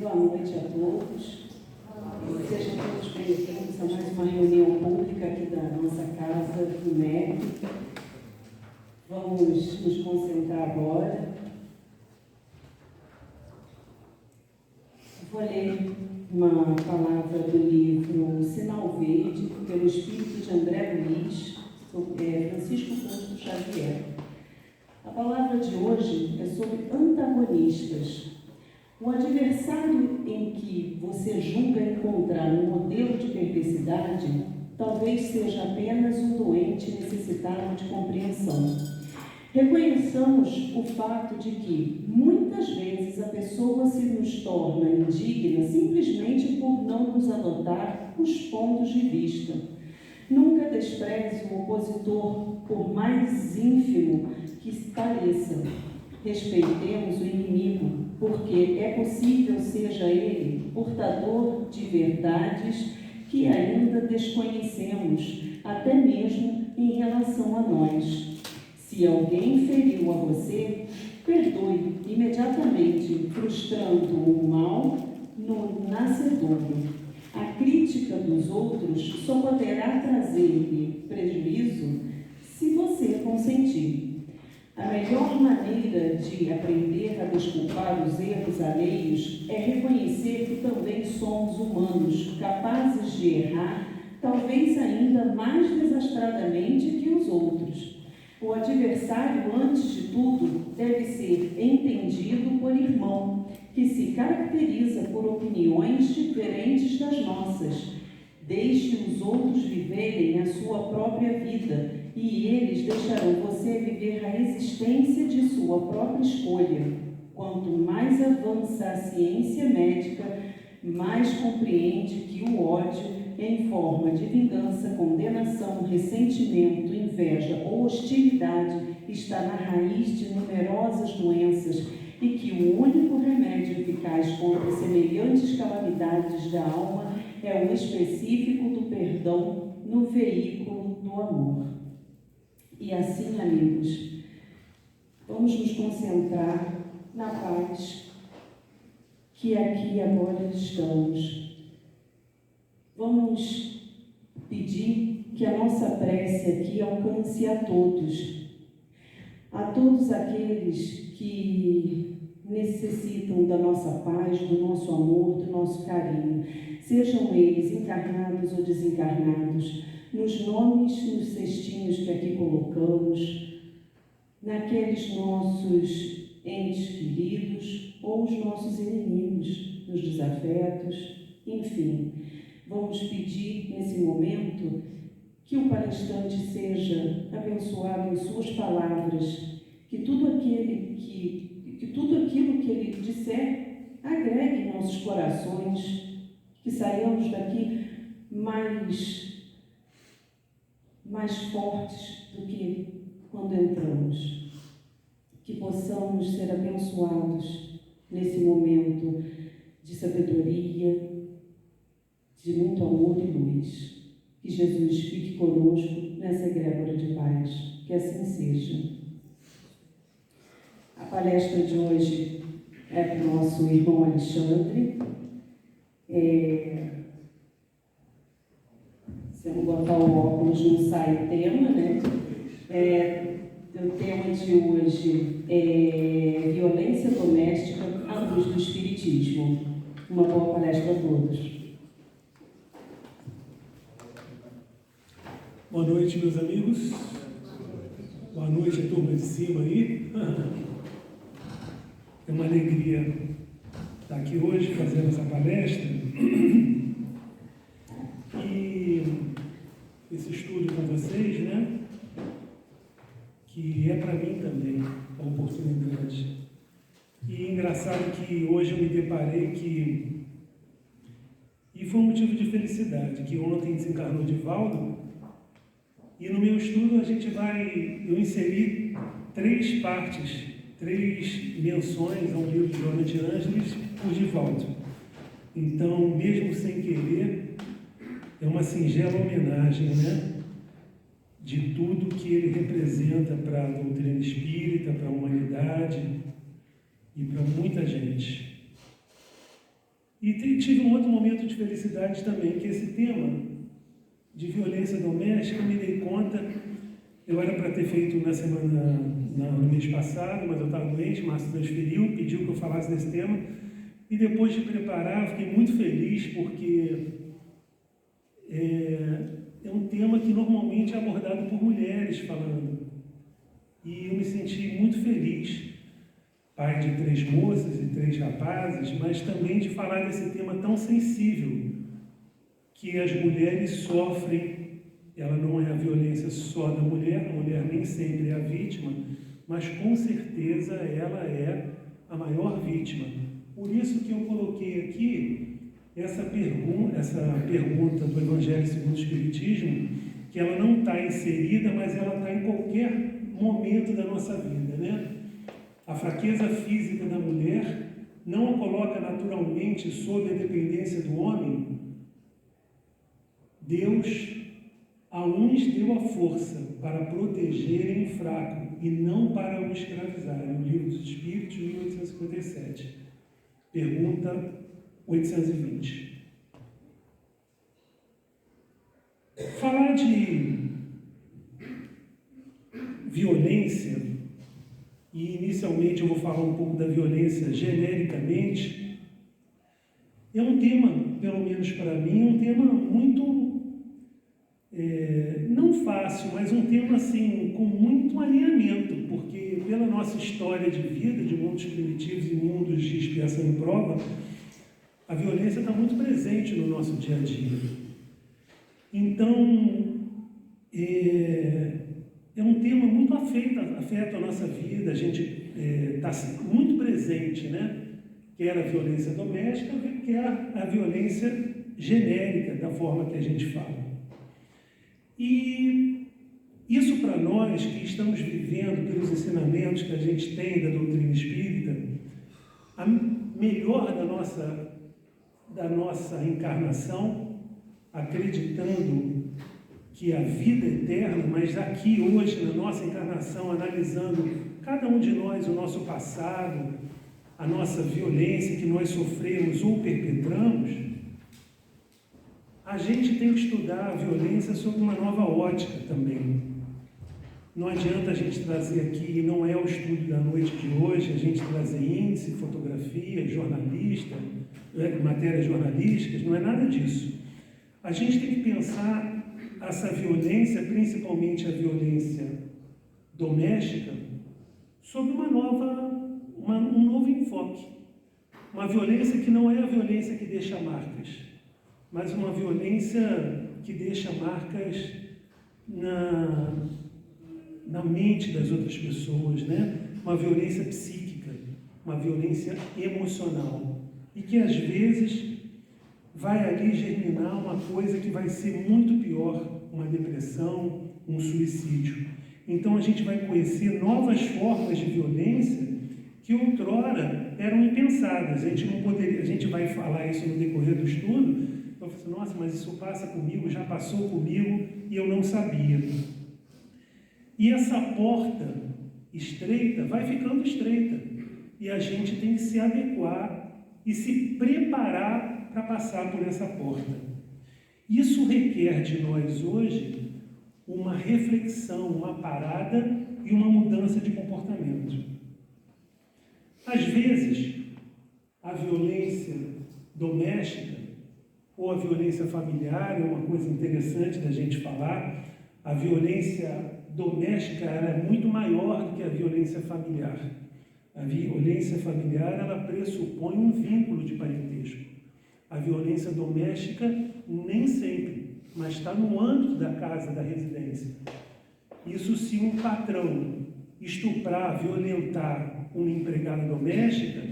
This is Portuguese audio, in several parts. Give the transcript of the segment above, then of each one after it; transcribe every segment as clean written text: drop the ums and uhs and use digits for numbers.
Boa noite a todos. Sejam todos bem-vindos a mais uma reunião pública aqui da nossa casa do MEC. Vamos nos concentrar agora. Vou ler uma palavra do livro Sinal Verde, pelo espírito de André Luiz, Francisco Cândido Xavier. A palavra de hoje é sobre antagonistas. O adversário em que você julga encontrar um modelo de perversidade talvez seja apenas um doente necessitado de compreensão. Reconheçamos o fato de que, muitas vezes, a pessoa se nos torna indigna simplesmente por não nos adotar os pontos de vista. Nunca despreze o opositor, por mais ínfimo que pareça. Respeitemos o inimigo, porque é possível seja ele portador de verdades que ainda desconhecemos, até mesmo em relação a nós. Se alguém feriu a você, perdoe imediatamente, frustrando o mal no nascedouro. A crítica dos outros só poderá trazer-lhe prejuízo se você consentir. A melhor maneira de aprender a desculpar os erros alheios é reconhecer que também somos humanos, capazes de errar, talvez ainda mais desastradamente que os outros. O adversário, antes de tudo, deve ser entendido por irmão, que se caracteriza por opiniões diferentes das nossas. Deixe os outros viverem a sua própria vida, e eles deixarão você viver a existência de sua própria escolha. Quanto mais avança a ciência médica, mais compreende que o ódio, em forma de vingança, condenação, ressentimento, inveja ou hostilidade, está na raiz de numerosas doenças e que o único remédio eficaz contra semelhantes calamidades da alma é o específico do perdão no veículo do amor. E assim, amigos, vamos nos concentrar na paz que aqui agora estamos. Vamos pedir que a nossa prece aqui alcance a todos aqueles que necessitam da nossa paz, do nosso amor, do nosso carinho, sejam eles encarnados ou desencarnados, nos nomes, nos cestinhos que aqui colocamos, naqueles nossos entes queridos ou os nossos inimigos, nos desafetos, enfim. Vamos pedir nesse momento que o palestrante seja abençoado em suas palavras, que tudo aquilo que ele disser agregue em nossos corações, que saiamos daqui mais fortes do que quando entramos, que possamos ser abençoados nesse momento de sabedoria, de muito amor e luz. Que Jesus fique conosco nessa egrégora de paz. Que assim seja. A palestra de hoje é para o nosso irmão Alexandre. Se eu não botar o óculos, não sai o tema, né? O tema de hoje é violência doméstica à luz do Espiritismo. Uma boa palestra a todos. Boa noite, meus amigos. Boa noite, a turma de cima aí. É uma alegria estar aqui hoje fazendo essa palestra. E esse estudo com vocês, né? Que é para mim também uma oportunidade. E engraçado que hoje eu me deparei e foi um motivo de felicidade, que ontem desencarnou Divaldo. E no meu estudo eu inseri 3 partes, 3 menções ao livro de Joana de Ângeles por Divaldo. Então, mesmo sem querer, é uma singela homenagem, né? De tudo que ele representa para a doutrina espírita, para a humanidade e para muita gente. E tive um outro momento de felicidade também, que esse tema de violência doméstica, eu me dei conta, eu era para ter feito no mês passado, mas eu estava doente, o Márcio transferiu, pediu que eu falasse desse tema, e depois de preparar, eu fiquei muito feliz, porque é um tema que normalmente é abordado por mulheres falando, e eu me senti muito feliz, pai de 3 moças e 3 rapazes, mas também de falar desse tema tão sensível, que as mulheres sofrem. Ela não é a violência só da mulher, a mulher nem sempre é a vítima, mas com certeza ela é a maior vítima. Por isso que eu coloquei aqui essa pergunta do Evangelho segundo o Espiritismo, que ela não está inserida, mas ela está em qualquer momento da nossa vida, né? A fraqueza física da mulher não a coloca naturalmente sob a dependência do homem. Deus a uns deu a força para protegerem o fraco e não para o escravizarem. O Livro dos Espíritos, 1857. Pergunta 820. Falar de violência, e inicialmente eu vou falar um pouco da violência genericamente, é um tema, pelo menos para mim, um tema muito, não fácil, mas um tema assim, com muito alinhamento, porque pela nossa história de vida, de mundos primitivos e mundos de expiação e prova, a violência está muito presente no nosso dia a dia. Então, é um tema muito afeta a nossa vida, a gente está muito presente, né? Quer a violência doméstica, quer a violência genérica, da forma que a gente fala. E isso para nós que estamos vivendo pelos ensinamentos que a gente tem da doutrina espírita, a melhor da nossa encarnação, acreditando que a vida eterna, mas aqui hoje, na nossa encarnação, analisando cada um de nós, o nosso passado, a nossa violência que nós sofremos ou perpetramos, a gente tem que estudar a violência sob uma nova ótica também. Não adianta a gente trazer aqui, não é o estudo da noite de hoje, a gente trazer índice, fotografia, jornalista, matérias jornalísticas, não é nada disso. A gente tem que pensar essa violência, principalmente a violência doméstica, sob um novo enfoque. Uma violência que não é a violência que deixa marcas, mas uma violência que deixa marcas na mente das outras pessoas, né? Uma violência psíquica, uma violência emocional, e que às vezes vai ali germinar uma coisa que vai ser muito pior, uma depressão, um suicídio. Então a gente vai conhecer novas formas de violência que outrora eram impensadas. A gente vai falar isso no decorrer do estudo. Eu falo assim, nossa, mas isso passa comigo, já passou comigo e eu não sabia. E essa porta estreita vai ficando estreita. E a gente tem que se adequar e se preparar para passar por essa porta. Isso requer de nós hoje uma reflexão, uma parada e uma mudança de comportamento. Às vezes, a violência doméstica ou a violência familiar é uma coisa interessante da gente falar. A violência doméstica ela é muito maior do que a violência familiar. A violência familiar ela pressupõe um vínculo de parentesco. A violência doméstica nem sempre, mas está no âmbito da casa, da residência. Isso se um patrão estuprar, violentar uma empregada doméstica,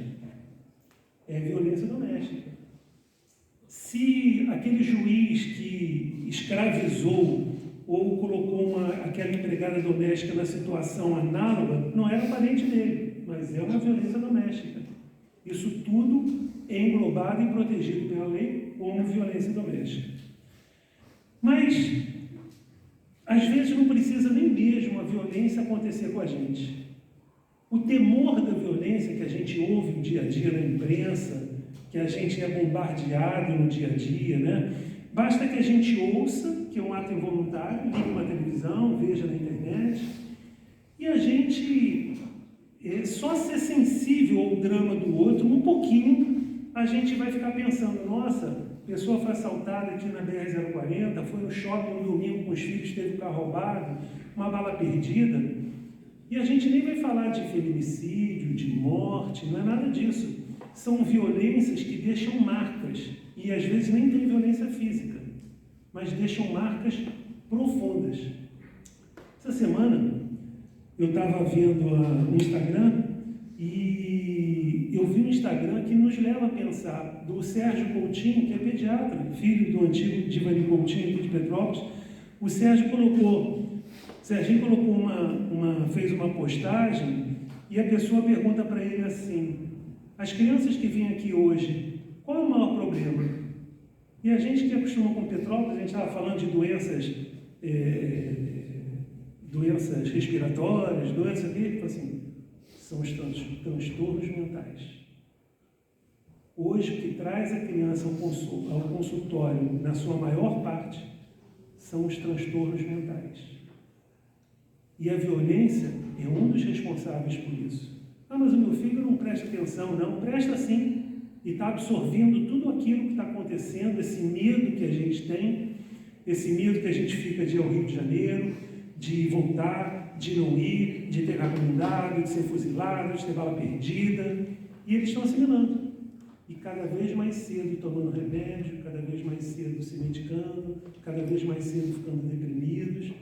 é violência doméstica. Se aquele juiz que escravizou ou colocou aquela empregada doméstica na situação análoga, não era parente dele, mas é uma violência doméstica. Isso tudo é englobado e protegido pela lei como violência doméstica. Mas, às vezes, não precisa nem mesmo a violência acontecer com a gente. O temor da violência que a gente ouve no dia a dia na imprensa, que a gente é bombardeado no dia a dia, né? Basta que a gente ouça, que é um ato involuntário, ligue uma televisão, veja na internet, e a gente, só ser sensível ao drama do outro, um pouquinho, a gente vai ficar pensando, nossa, a pessoa foi assaltada aqui na BR-040, foi no shopping no domingo com os filhos, teve o carro roubado, uma bala perdida, e a gente nem vai falar de feminicídio, de morte, não é nada disso. São violências que deixam marcas, e às vezes nem tem violência física, mas deixam marcas profundas. Essa semana eu estava vendo no Instagram e eu vi um Instagram que nos leva a pensar, do Sérgio Coutinho, que é pediatra, filho do antigo Divani Coutinho aqui de Petrópolis. O Serginho colocou fez uma postagem e a pessoa pergunta para ele assim: as crianças que vêm aqui hoje, qual é o maior problema? E a gente que acostuma com Petrópolis, a gente estava falando de doenças respiratórias, doenças aqui, assim, são os transtornos mentais. Hoje, o que traz a criança ao consultório, na sua maior parte, são os transtornos mentais. E a violência é um dos responsáveis por isso. Ah, mas o meu filho não presta atenção. Não, presta sim. E está absorvendo tudo aquilo que está acontecendo, esse medo que a gente tem, esse medo que a gente fica de ir ao Rio de Janeiro, de voltar, de não ir, de ter carro inundado, de ser fuzilado, de ter bala perdida. E eles estão assimilando. E cada vez mais cedo tomando remédio, cada vez mais cedo se medicando, cada vez mais cedo ficando deprimidos.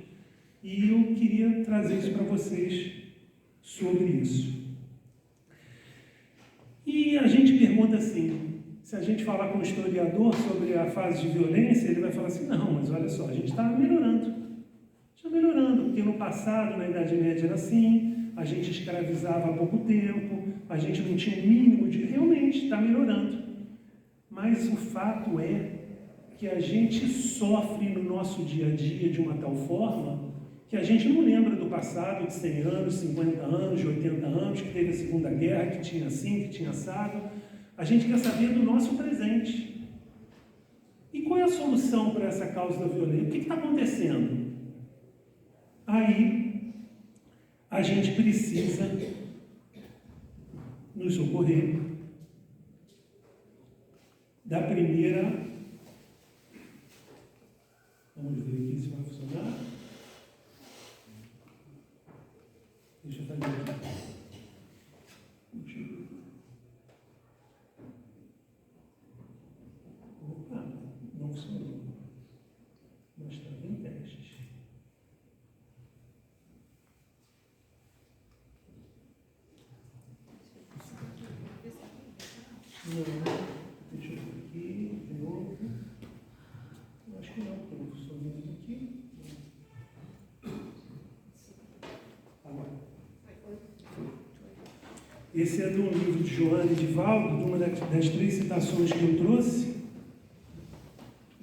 E eu queria trazer isso para vocês sobre isso. E a gente pergunta assim, se a gente falar com um historiador sobre a fase de violência, ele vai falar assim, não, mas olha só, a gente está melhorando. Está melhorando, porque no passado, na Idade Média era assim, a gente escravizava há pouco tempo, a gente não tinha o mínimo de... Realmente, está melhorando. Mas o fato é que a gente sofre no nosso dia a dia de uma tal forma que a gente não lembra do passado de 100 anos, 50 anos, de 80 anos, que teve a Segunda Guerra, que tinha assim, que tinha assado. A gente quer saber do nosso presente. E qual é a solução para essa causa da violência? O que está acontecendo? Aí, a gente precisa nos socorrer da primeira... Vamos ver aqui se vai funcionar. Deixa eu fazer aqui. Opa, não funcionou. Mas está em testes. Não, deixa eu ver aqui, de novo. Eu acho que não, porque não funcionou aqui. Esse é de um livro de Joana Edivaldo, de uma das 3 citações que eu trouxe,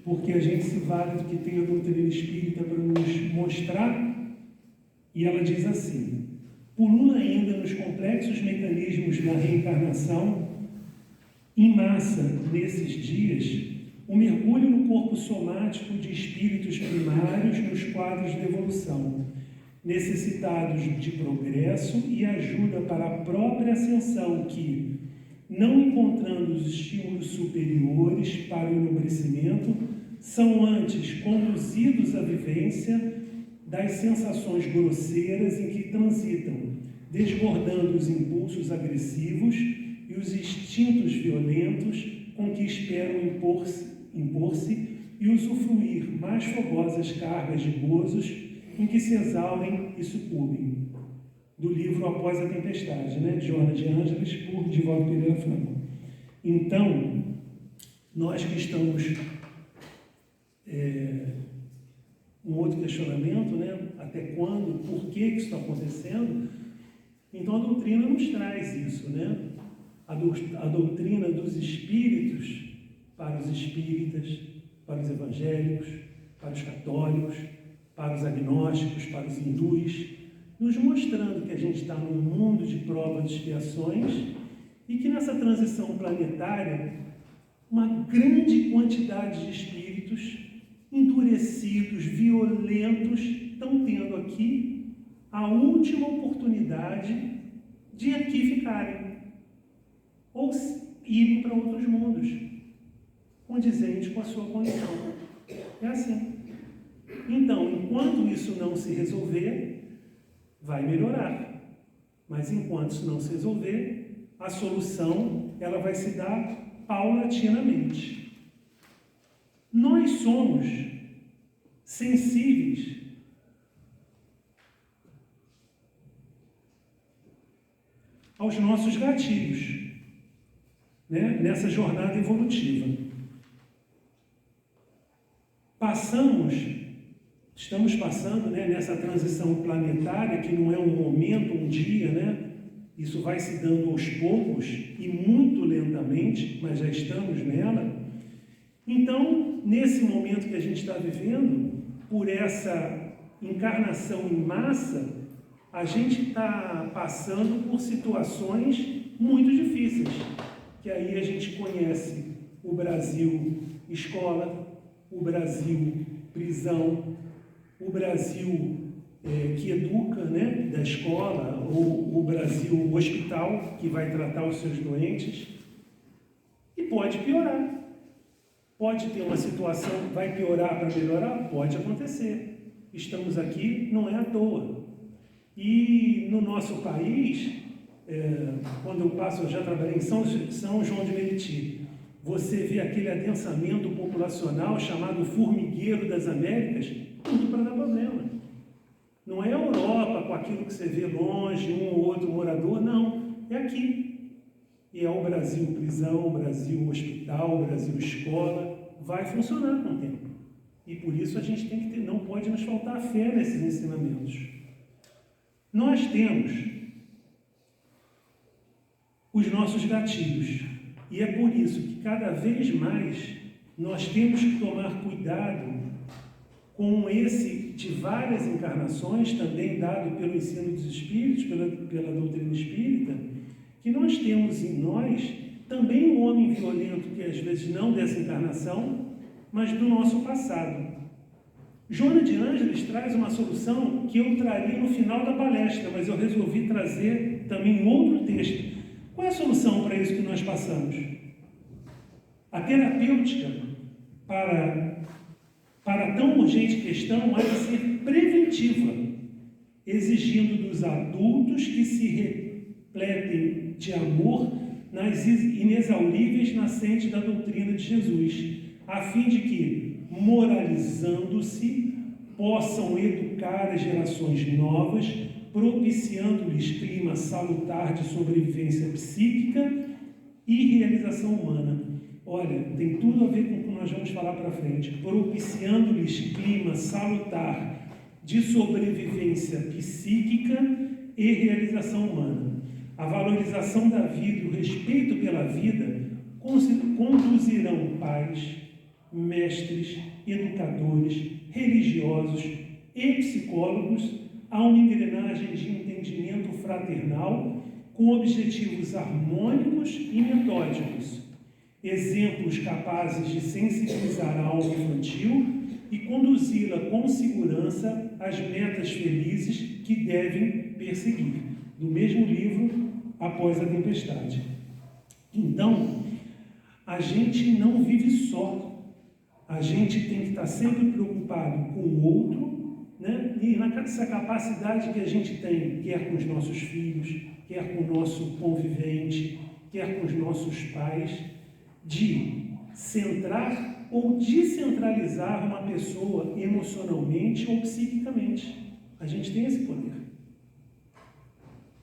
porque a gente se vale do que tem a doutrina espírita para nos mostrar, e ela diz assim: pulula ainda nos complexos mecanismos da reencarnação, em massa, nesses dias, o mergulho no corpo somático de espíritos primários nos quadros de evolução, necessitados de progresso e ajuda para a própria ascensão que, não encontrando os estímulos superiores para o enobrecimento, são antes conduzidos à vivência das sensações grosseiras em que transitam, desbordando os impulsos agressivos e os instintos violentos com que esperam impor-se e usufruir mais fogosas cargas de gozos em que se exaurem e sucumbem. Do livro Após a Tempestade, de Joana de Ângeles, por Divaldo Pereira Franco. Então, nós que estamos... um outro questionamento, até quando, por que isso está acontecendo? Então, a doutrina nos traz isso, A doutrina dos espíritos para os espíritas, para os evangélicos, para os católicos, para os agnósticos, para os hindus, nos mostrando que a gente está num mundo de provas e expiações e que nessa transição planetária uma grande quantidade de espíritos endurecidos, violentos, estão tendo aqui a última oportunidade de aqui ficarem, ou irem para outros mundos, condizentes com a sua condição. É assim. Então, enquanto isso não se resolver, vai melhorar. Mas enquanto isso não se resolver, a solução ela vai se dar paulatinamente. Nós somos sensíveis aos nossos gatilhos, né? Nessa jornada evolutiva. Estamos passando, né, nessa transição planetária, que não é um momento, um dia, né? Isso vai se dando aos poucos e muito lentamente, mas já estamos nela. Então, nesse momento que a gente está vivendo, por essa encarnação em massa, a gente está passando por situações muito difíceis, que aí a gente conhece o Brasil escola, o Brasil prisão, o Brasil que educa, né, da escola, ou o Brasil hospital, que vai tratar os seus doentes, e pode piorar. Pode ter uma situação, vai piorar para melhorar? Pode acontecer. Estamos aqui, não é à toa. E no nosso país, quando eu passo, eu já trabalhei em São João de Meriti, você vê aquele adensamento populacional chamado formigueiro das Américas, tudo para dar problema. Não é a Europa com aquilo que você vê longe, um ou outro morador, não. É aqui. E é o Brasil prisão, o Brasil hospital, o Brasil escola. Vai funcionar com o tempo. E por isso a gente tem que ter, não pode nos faltar fé nesses ensinamentos. Nós temos os nossos gatilhos. E é por isso que cada vez mais nós temos que tomar cuidado com esse de várias encarnações, também dado pelo ensino dos espíritos, pela doutrina espírita, que nós temos em nós também um homem violento, que às vezes não dessa encarnação, mas do nosso passado. Joana de Ângeles traz uma solução que eu traria no final da palestra, mas eu resolvi trazer também outro texto. Qual é a solução para isso que nós passamos? A terapêutica para tão urgente questão há de ser preventiva, exigindo dos adultos que se repletem de amor nas inexauríveis nascentes da doutrina de Jesus, a fim de que, moralizando-se, possam educar as gerações novas, propiciando-lhes clima salutar de sobrevivência psíquica e realização humana. Olha, tem tudo a ver com o que nós vamos falar para frente. Propiciando-lhes clima salutar de sobrevivência psíquica e realização humana. A valorização da vida e o respeito pela vida conduzirão pais, mestres, educadores, religiosos e psicólogos a uma engrenagem de entendimento fraternal com objetivos harmônicos e metódicos, exemplos capazes de sensibilizar a alma infantil e conduzi-la com segurança às metas felizes que devem perseguir. Do mesmo livro, Após a Tempestade. Então, a gente não vive só. A gente tem que estar sempre preocupado com o outro, né? E nessa capacidade que a gente tem, quer com os nossos filhos, quer com o nosso convivente, quer com os nossos pais, de centrar ou descentralizar uma pessoa emocionalmente ou psiquicamente. A gente tem esse poder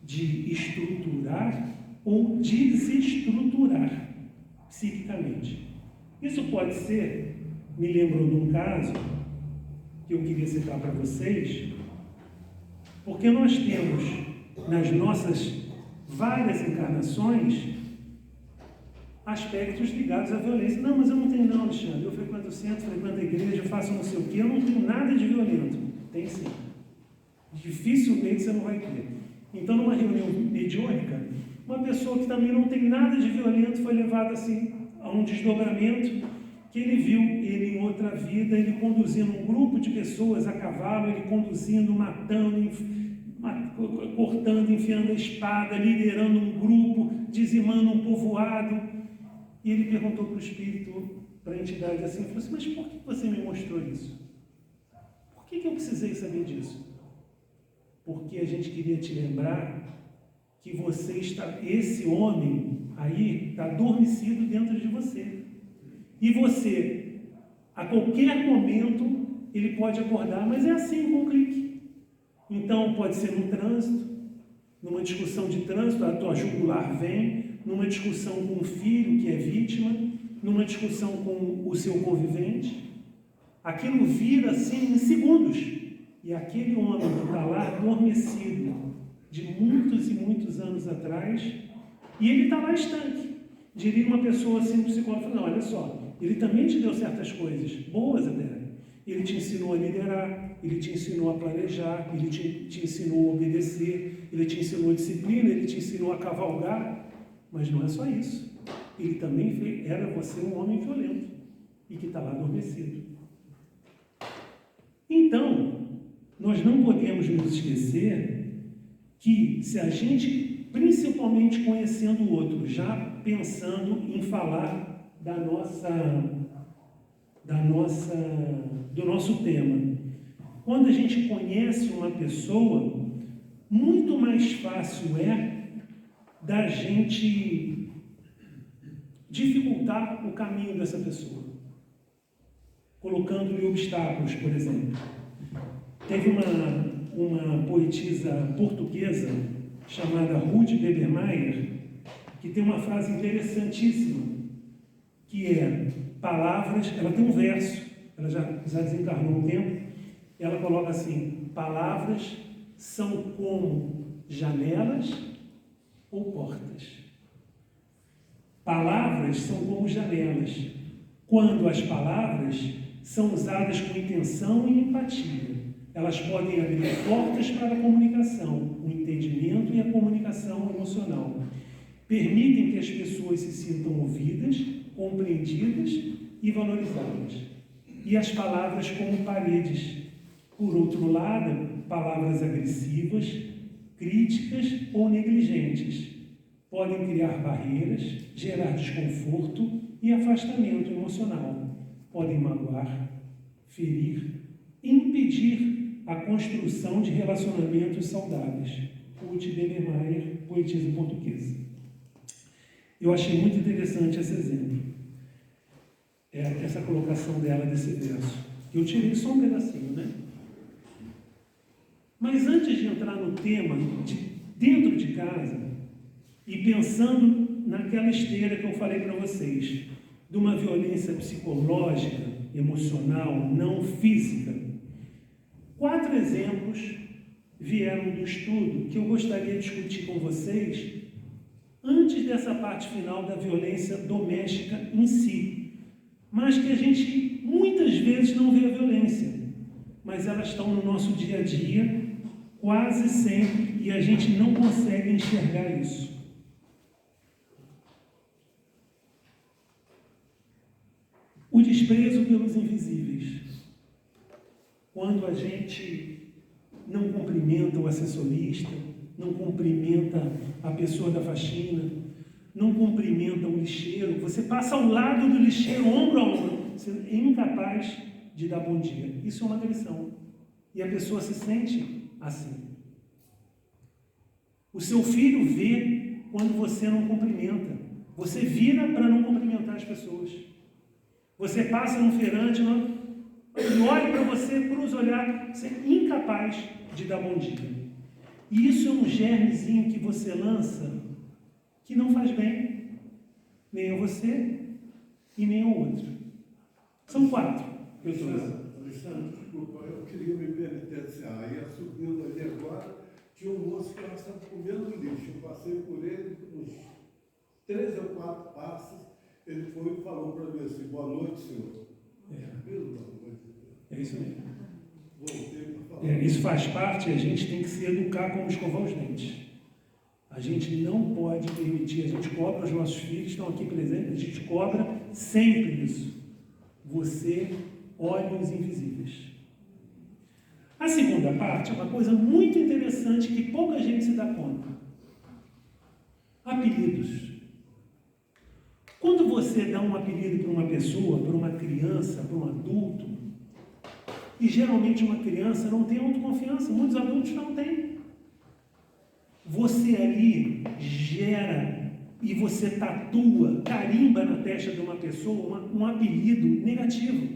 de estruturar ou desestruturar psiquicamente. Isso pode ser, me lembrou de um caso que eu queria citar para vocês, porque nós temos nas nossas várias encarnações aspectos ligados à violência. Não, mas eu não tenho não, Alexandre. Eu frequento o centro, frequento a igreja, faço não sei o quê, eu não tenho nada de violento. Tem sim. Dificilmente você não vai ter. Então, numa reunião mediúnica, uma pessoa que também não tem nada de violento foi levada assim a um desdobramento que ele viu ele em outra vida, ele conduzindo um grupo de pessoas a cavalo, ele conduzindo, matando, cortando, enfiando a espada, liderando um grupo, dizimando um povoado. E ele perguntou para o Espírito, para a entidade assim, falou assim, mas por que você me mostrou isso? Por que eu precisei saber disso? Porque a gente queria te lembrar que você está, esse homem aí está adormecido dentro de você. E você, a qualquer momento, ele pode acordar, mas é assim, com um clique. Então, pode ser no trânsito, numa discussão de trânsito, a tua jugular vem, numa discussão com um filho que é vítima, numa discussão com o seu convivente. Aquilo vira assim em segundos. E aquele homem que está lá adormecido de muitos e muitos anos atrás, e ele está lá estanque. Diria uma pessoa assim, um psicólogo, não, olha só, ele também te deu certas coisas, boas até. Ele te ensinou a liderar, ele te ensinou a planejar, ele te ensinou a obedecer, ele te ensinou a disciplina, ele te ensinou a cavalgar. Mas não é só isso. Ele também era você um homem violento e que está lá adormecido. Então, nós não podemos nos esquecer que se a gente, principalmente conhecendo o outro, já pensando em falar do nosso tema, quando a gente conhece uma pessoa, muito mais fácil é da gente dificultar o caminho dessa pessoa, colocando-lhe obstáculos, por exemplo. Teve uma poetisa portuguesa chamada Ruth Bebermeier, que tem uma frase interessantíssima, que é palavras, ela tem um verso, ela já desencarnou um tempo, ela coloca assim, palavras são como janelas ou portas. Palavras são como janelas, quando as palavras são usadas com intenção e empatia. Elas podem abrir portas para a comunicação, o entendimento e a comunicação emocional. Permitem que as pessoas se sintam ouvidas, compreendidas e valorizadas. E as palavras como paredes. Por outro lado, palavras agressivas, críticas ou negligentes podem criar barreiras, gerar desconforto e afastamento emocional. Podem magoar, ferir e impedir a construção de relacionamentos saudáveis. Ruth Bebermeier, poetisa portuguesa. Eu achei muito interessante esse exemplo. Essa colocação dela desse verso. Eu tirei só um pedacinho, né? Mas antes de entrar no tema de dentro de casa e pensando naquela esteira que eu falei para vocês, de uma violência psicológica, emocional, não física, 4 exemplos vieram do estudo que eu gostaria de discutir com vocês antes dessa parte final da violência doméstica em si, mas que a gente muitas vezes não vê a violência, mas elas estão no nosso dia a dia quase sempre e a gente não consegue enxergar isso. O desprezo pelos invisíveis. Quando a gente não cumprimenta o assessorista, não cumprimenta a pessoa da faxina, não cumprimenta o lixeiro, você passa ao lado do lixeiro, ombro a ombro, você é incapaz de dar bom dia. Isso é uma agressão. E a pessoa se sente assim. O seu filho vê quando você não cumprimenta. Você vira para não cumprimentar as pessoas. Você passa num feirante, ele olha para você, cruza o olhar, você é incapaz de dar bom dia. E isso é um germezinho que você lança que não faz bem, nem a você e nem ao outro. São 4. Alexandre, desculpa, eu queria me penitenciar. Ia subindo ali agora, tinha um moço que estava comendo lixo. Eu passei por ele, uns 3 ou 4 passos, ele foi e falou para mim assim, boa noite, senhor. Pelo amor de Deus. É isso mesmo. Voltei para falar. Isso faz parte, a gente tem que se educar como escovar os dentes. A gente não pode permitir, a gente cobra os nossos filhos, estão aqui presentes, a gente cobra sempre isso. Você olha os invisíveis. A segunda parte é uma coisa muito interessante que pouca gente se dá conta. Apelidos. Quando você dá um apelido para uma pessoa, para uma criança, para um adulto, e geralmente uma criança não tem autoconfiança, muitos adultos não têm. Você ali gera e você tatua, carimba na testa de uma pessoa um apelido negativo,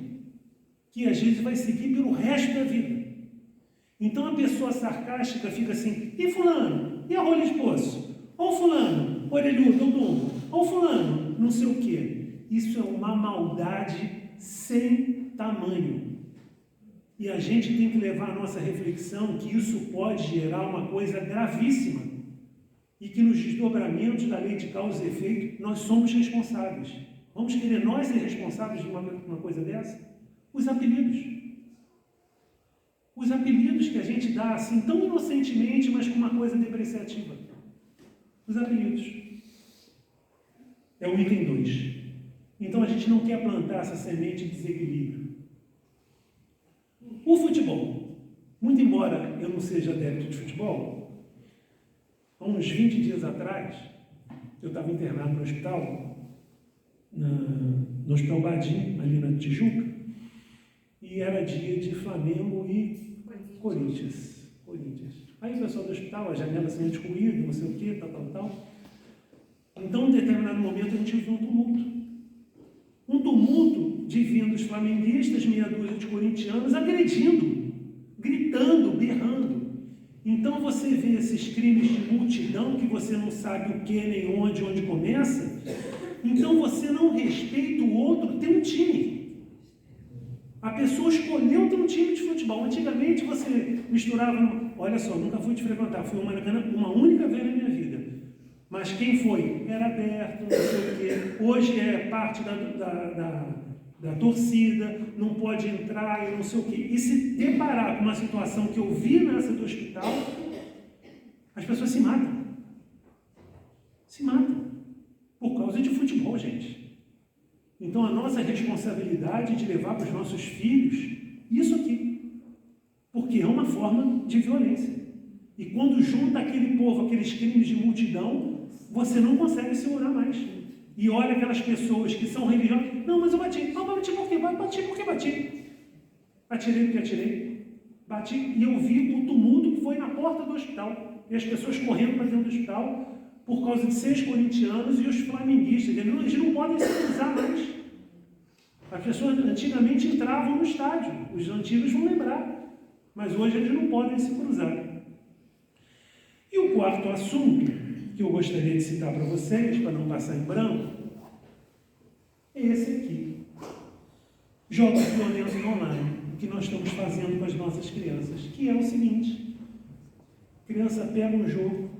que às vezes vai seguir pelo resto da vida. Então a pessoa sarcástica fica assim, e fulano? E a rolha de poço? Ou fulano, orelhudo, ou burro? Ou fulano, não sei o quê. Isso é uma maldade sem tamanho. E a gente tem que levar a nossa reflexão que isso pode gerar uma coisa gravíssima. E que nos desdobramentos da lei de causa e efeito, nós somos responsáveis. Vamos querer nós ser responsáveis de uma coisa dessa? Os apelidos. Os apelidos que a gente dá assim tão inocentemente, mas com uma coisa depreciativa. Os apelidos. É o item 2. Então a gente não quer plantar essa semente de desequilíbrio. O futebol. Muito embora eu não seja adepto de futebol, há uns 20 dias atrás, eu estava internado no hospital, no Hospital Badim, ali na Tijuca, e era dia de Flamengo e Corinthians. Aí o pessoal do hospital, a janela sendo descobrida, não sei o que, tal. Então, em determinado momento, a gente viu um tumulto. Um tumulto de vindos flamenguistas, meia dúzia de corintianos, agredindo, gritando, berrando. Então, você vê esses crimes de multidão, que você não sabe o que, nem onde começa. Então, você não respeita o outro, tem um time. A pessoa escolheu ter um time de futebol. Antigamente você misturava, olha só, nunca fui te frequentar, fui uma única vez na minha vida. Mas quem foi? Era aberto, não sei o quê. Hoje é parte da torcida, não pode entrar e não sei o quê. E se deparar com uma situação que eu vi nessa do hospital, as pessoas se matam. Se matam. Por causa de futebol, gente. Então, a nossa responsabilidade de levar para os nossos filhos isso aqui, porque é uma forma de violência. E quando junta aquele povo, aqueles crimes de multidão, você não consegue segurar mais. E olha aquelas pessoas que são religiosas, não, mas eu bati. Não, mas bati por quê? Bati porque bati. Atirei porque atirei. Bati e eu vi o tumulto que foi na porta do hospital. E as pessoas correndo para dentro do hospital, por causa de 6 corintianos e os flamenguistas. Eles não podem se cruzar mais. As pessoas antigamente entravam no estádio. Os antigos vão lembrar. Mas hoje eles não podem se cruzar. E o quarto assunto que eu gostaria de citar para vocês, para não passar em branco, é esse aqui. Jogos violentos online. O que nós estamos fazendo com as nossas crianças. Que é o seguinte. A criança pega um jogo,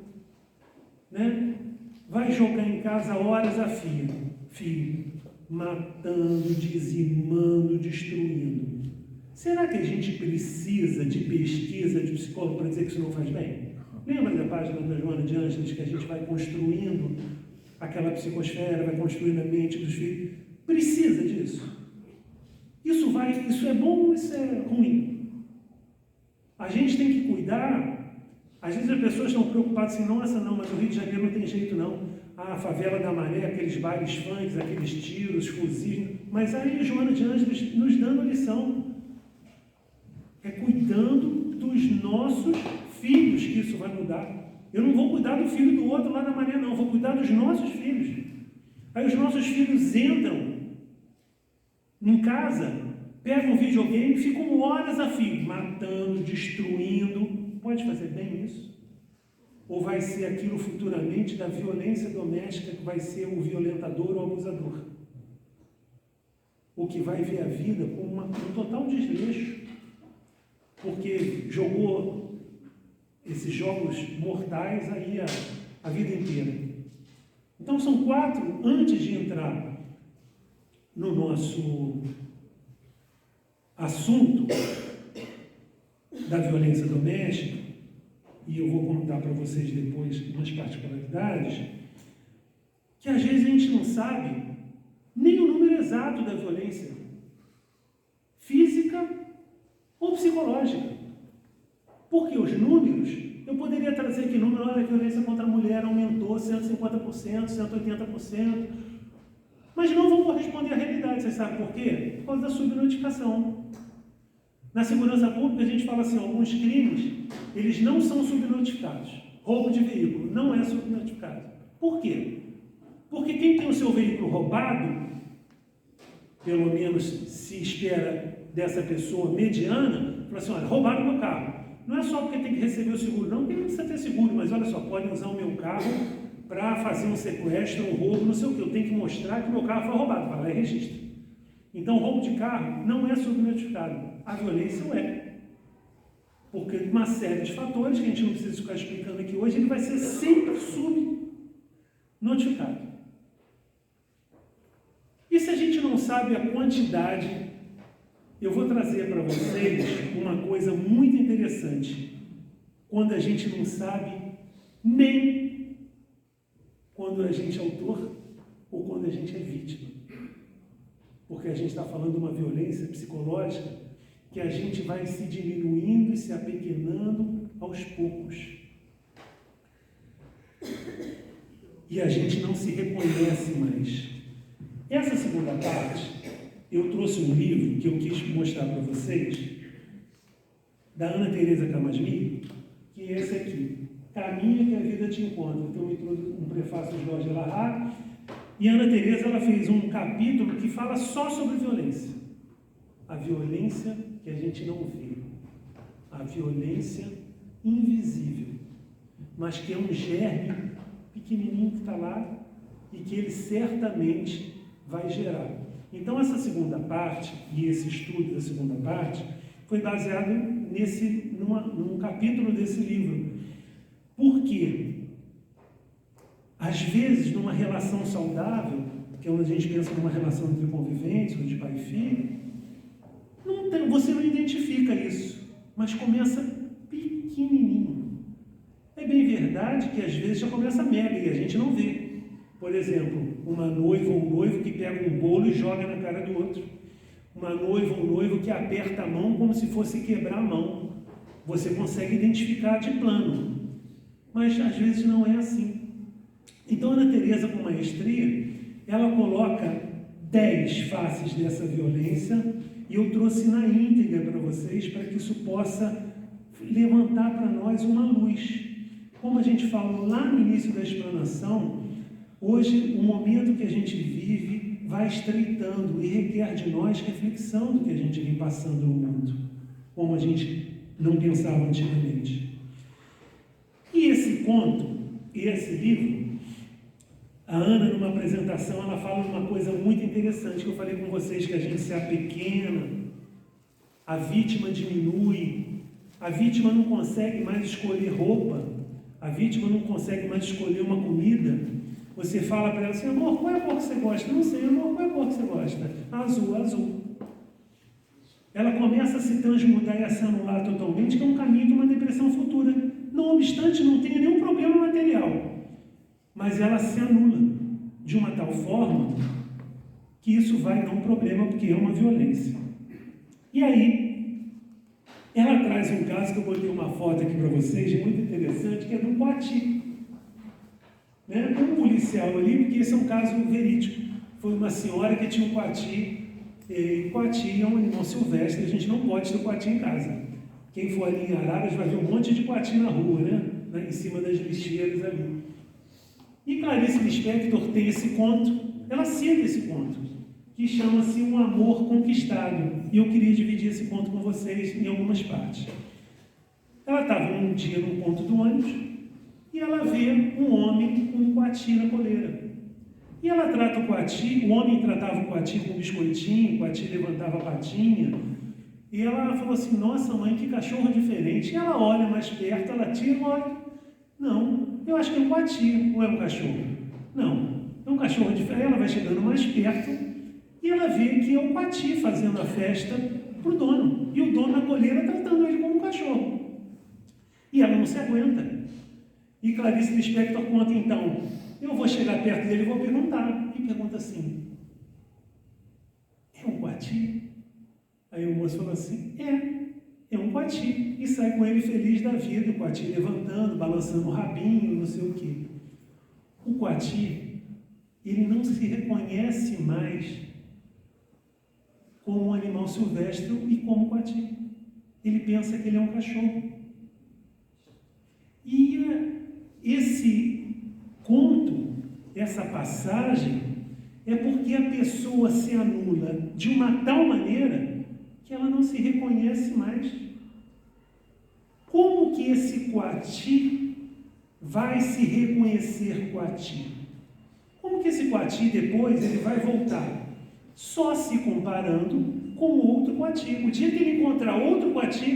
né? Vai jogar em casa horas a fio, matando, dizimando, destruindo. Será que a gente precisa de pesquisa de psicólogo para dizer que isso não faz bem? Lembra da página da Joana de Ângeles, que a gente vai construindo aquela psicosfera, vai construindo a mente dos filhos? Precisa disso. Isso é bom ou isso é ruim? A gente tem que cuidar. Às vezes as pessoas estão preocupadas assim, nossa, não, mas o Rio de Janeiro não tem jeito não. A favela da Maré, aqueles bailes funks, aqueles tiros, fuzis. Mas aí a Joana de Ângeles nos dando a lição. É cuidando dos nossos filhos que isso vai mudar. Eu não vou cuidar do filho do outro lá na Maré, não. Eu vou cuidar dos nossos filhos. Aí os nossos filhos entram em casa, pegam um videogame, ficam horas a fio, matando, destruindo. Pode fazer bem isso? Ou vai ser aquilo futuramente da violência doméstica que vai ser o violentador ou o abusador? O que vai ver a vida como um total desleixo, porque jogou esses jogos mortais aí a vida inteira. Então são 4, antes de entrar no nosso assunto da violência doméstica, e eu vou contar para vocês depois umas particularidades, que às vezes a gente não sabe nem o número simples ato da violência física ou psicológica. Porque os números, eu poderia trazer aqui número, olha, a violência contra a mulher aumentou 150%, 180%, mas não vão corresponder à realidade. Vocês sabem por quê? Por causa da subnotificação. Na segurança pública, a gente fala assim, alguns crimes, eles não são subnotificados. Roubo de veículo não é subnotificado. Por quê? Porque quem tem o seu veículo roubado, pelo menos se espera dessa pessoa mediana, fala assim, olha, roubaram meu carro. Não é só porque tem que receber o seguro, não, porque não precisa ter seguro, mas olha só, podem usar o meu carro para fazer um sequestro, um roubo, não sei o que. Eu tenho que mostrar que o meu carro foi roubado, vai lá e registra. Então, o roubo de carro não é subnotificado. A violência o é. Porque uma série de fatores, que a gente não precisa ficar explicando aqui hoje, ele vai ser sempre subnotificado. E se a gente não sabe a quantidade, eu vou trazer para vocês uma coisa muito interessante. Quando a gente não sabe nem quando a gente é autor ou quando a gente é vítima. Porque a gente está falando de uma violência psicológica que a gente vai se diminuindo e se apequenando aos poucos. E a gente não se reconhece mais. Essa segunda parte, eu trouxe um livro que eu quis mostrar para vocês, da Ana Teresa Camasmi, que é esse aqui, Caminha que a Vida Te Encontra. Então, eu trouxe um prefácio de Jorge Larrat, e a Ana Teresa ela fez um capítulo que fala só sobre violência. A violência que a gente não vê. A violência invisível. Mas que é um germe pequenininho que está lá e que ele certamente vai gerar. Então, essa segunda parte, e esse estudo da segunda parte, foi baseado num capítulo desse livro. Por quê? Às vezes, numa relação saudável, que é onde a gente pensa numa relação entre conviventes, ou de pai e filho, você não identifica isso, mas começa pequenininho. É bem verdade que às vezes já começa mega e a gente não vê. Por exemplo, uma noiva ou um noivo que pega um bolo e joga na cara do outro. Uma noiva ou um noivo que aperta a mão como se fosse quebrar a mão. Você consegue identificar de plano, mas às vezes não é assim. Então, Ana Teresa, com maestria, ela coloca 10 faces dessa violência e eu trouxe na íntegra para vocês, para que isso possa levantar para nós uma luz. Como a gente falou lá no início da explanação, hoje o momento que a gente vive vai estreitando e requer de nós reflexão do que a gente vem passando no mundo, como a gente não pensava antigamente. E esse conto, esse livro, a Ana, numa apresentação, ela fala uma coisa muito interessante que eu falei com vocês, que a gente se apequena, a vítima diminui, a vítima não consegue mais escolher roupa, a vítima não consegue mais escolher uma comida. Você fala para ela assim, amor, qual é a cor que você gosta? Não sei, amor, qual é a cor que você gosta? Azul, azul. Ela começa a se transmudar e a se anular totalmente, que é um caminho de uma depressão futura. Não obstante, não tem nenhum problema material, mas ela se anula de uma tal forma que isso vai dar um problema, porque é uma violência. E aí, ela traz um caso que eu botei uma foto aqui para vocês, muito interessante, que é do Coati. Né? Um policial ali, porque esse é um caso verídico. Foi uma senhora que tinha um coati, e coati é um animal silvestre, a gente não pode ter coati em casa. Quem for ali em Araras vai ver um monte de coati na rua, né? Em cima das lixeiras ali. E Clarice Lispector tem esse conto, ela cita esse conto, que chama-se Um Amor Conquistado. E eu queria dividir esse conto com vocês em algumas partes. Ela estava um dia num ponto do ônibus e ela vê um homem com um coati na coleira. E ela trata o coati, o homem tratava o coati com um biscoitinho, o coati levantava a patinha. E ela falou assim, nossa mãe, que cachorro diferente. E ela olha mais perto, ela tira e olha. Não, eu acho que é um coati, ou é um cachorro? Não, é um cachorro diferente. Ela vai chegando mais perto e ela vê que é um coati fazendo a festa para o dono. E o dono na coleira tratando ele como um cachorro. E ela não se aguenta. E Clarice Lispector conta então, eu vou chegar perto dele e vou perguntar. E pergunta assim, coati? Aí o moço falou assim, é um coati. E sai com ele feliz da vida, o coati levantando, balançando o rabinho, não sei o quê. O coati, ele não se reconhece mais como um animal silvestre e como coati. Ele pensa que ele é um cachorro. E esse conto, essa passagem, é porque a pessoa se anula de uma tal maneira que ela não se reconhece mais. Como que esse coati vai se reconhecer coati? Como que esse coati depois ele vai voltar? Só se comparando com outro coati. O dia que ele encontrar outro coati,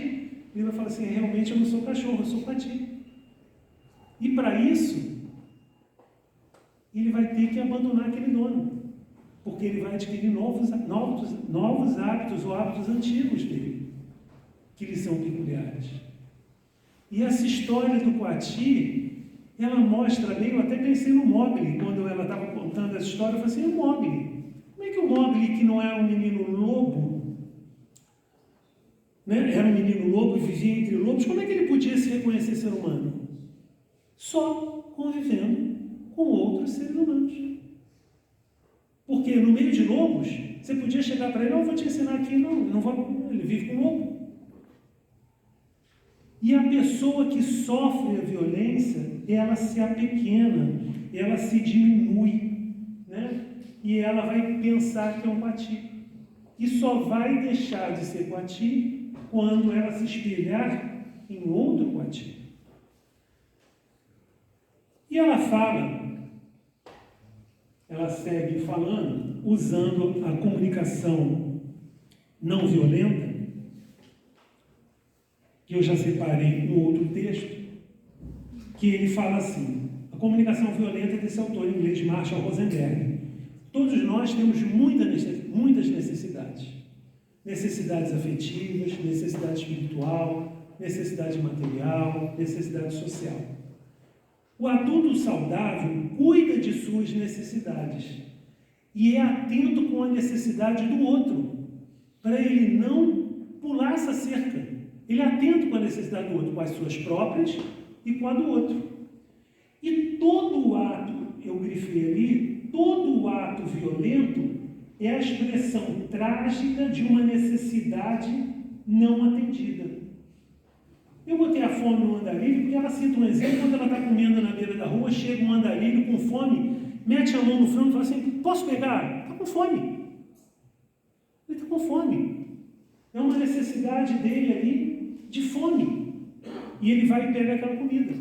ele vai falar assim, realmente eu não sou cachorro, eu sou coati. E para isso, ele vai ter que abandonar aquele dono, porque ele vai adquirir novos hábitos ou hábitos antigos dele, que lhe são peculiares. E essa história do coati, ela mostra bem, eu até pensei no Mowgli, quando ela estava contando essa história, eu falei assim, o Mowgli, como é que o Mowgli, que não era um menino lobo, né? Era um menino lobo e vivia entre lobos, como é que ele podia se reconhecer ser humano? Só convivendo com outros seres humanos. Porque no meio de lobos, você podia chegar para ele, não, eu vou te ensinar aqui, não vou, ele vive com lobo. E a pessoa que sofre a violência, ela se apequena, ela se diminui, né? E ela vai pensar que é um coati. E só vai deixar de ser coati quando ela se espelhar em outro coati. E ela segue falando, usando a comunicação não violenta, que eu já separei um outro texto, que ele fala assim, a comunicação violenta é desse autor inglês, Marshall Rosenberg. Todos nós temos muitas necessidades. Necessidades afetivas, necessidade espiritual, necessidade material, necessidade social. O adulto saudável cuida de suas necessidades e é atento com a necessidade do outro, para ele não pular essa cerca. Ele é atento com a necessidade do outro, com as suas próprias e com a do outro. E todo o ato, eu grifei ali, todo o ato violento é a expressão trágica de uma necessidade não atendida. Eu botei a fome no andarilho, porque ela cita um exemplo, quando ela está comendo na beira da rua, chega um andarilho com fome, mete a mão no frango e fala assim, posso pegar? Está com fome. Ele está com fome. É uma necessidade dele ali de fome. E ele vai e pega aquela comida.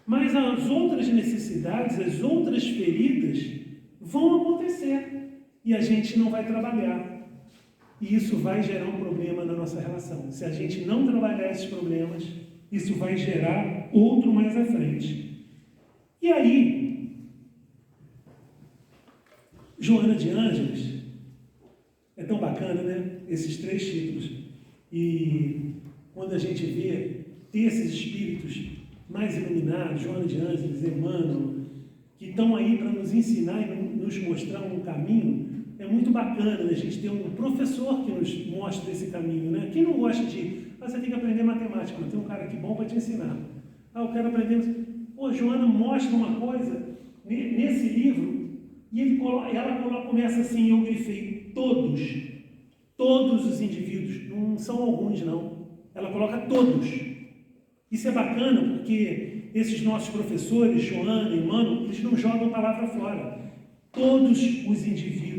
Mas as outras necessidades, as outras feridas vão acontecer. E a gente não vai trabalhar. E isso vai gerar um problema na nossa relação. Se a gente não trabalhar esses problemas, isso vai gerar outro mais à frente. E aí, Joana de Ângeles, é tão bacana, né? Esses 3 títulos. E quando a gente vê ter esses espíritos mais iluminados, Joana de Ângeles, Emmanuel, que estão aí para nos ensinar e nos mostrar um caminho, é muito bacana, né? A gente ter um professor que nos mostra esse caminho, né? Quem não gosta de, você tem que aprender matemática, mas tem um cara aqui bom para te ensinar. Eu quero aprender. Pô, Joana mostra uma coisa nesse livro, e ela começa assim, eu grifei todos os indivíduos, não são alguns não, ela coloca todos. Isso é bacana porque esses nossos professores, Joana e Emmanuel, eles não jogam palavra fora. Todos os indivíduos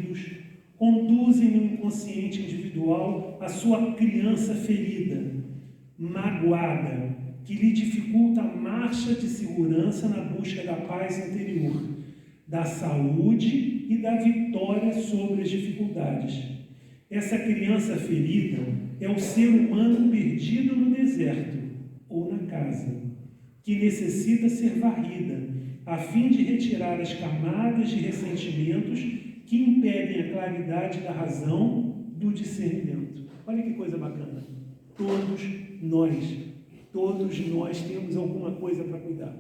conduzem no inconsciente individual a sua criança ferida, magoada, que lhe dificulta a marcha de segurança na busca da paz interior, da saúde e da vitória sobre as dificuldades. Essa criança ferida é o ser humano perdido no deserto ou na casa, que necessita ser varrida, a fim de retirar as camadas de ressentimentos que impedem a claridade da razão do discernimento. Olha que coisa bacana. Todos nós temos alguma coisa para cuidar.